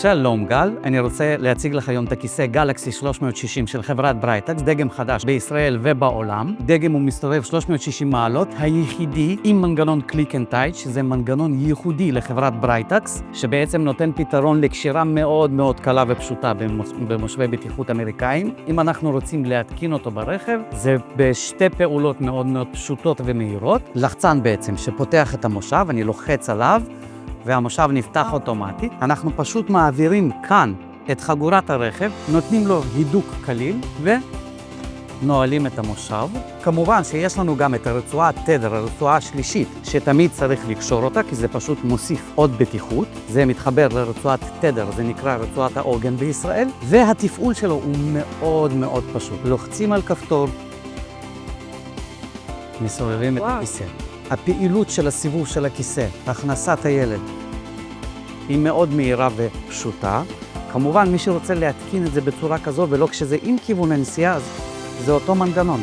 שלום גל, אני רוצה להציג לך היום את הכיסא גלקסי 360 של חברת ברייטקס, דגם חדש בישראל ובעולם. דגם הוא מסתובב 360 מעלות, היחידי עם מנגנון קליק אנד טייץ', שזה מנגנון ייחודי לחברת ברייטקס, שבעצם נותן פתרון לקשירה מאוד מאוד קלה ופשוטה במושבי בטיחות אמריקאים. אם אנחנו רוצים להתקין אותו ברכב, זה בשתי פעולות מאוד מאוד פשוטות ומהירות. לחצן בעצם שפותח את המושב, אני לוחץ עליו, והמושב נפתח אוטומטית. אנחנו פשוט מעבירים כאן את חגורת הרכב, נותנים לו הידוק קליל ונועלים את המושב. כמובן שיש לנו גם את הרצועת תדר, הרצועה השלישית, שתמיד צריך לקשור אותה, כי זה פשוט מוסיף עוד בטיחות. זה מתחבר לרצועת תדר, זה נקרא רצועת העוגן בישראל, והתפעול שלו הוא מאוד מאוד פשוט. לוחצים על כפתור, מסובבים את הכיסא. הפעילות של הסיבוב של הכיסא, הכנסת הילד, היא מאוד מהירה ופשוטה. כמובן, מי שרוצה להתקין את זה בצורה כזו ולא כשזה עם כיוון הנסיעה, זה אותו מנגנון.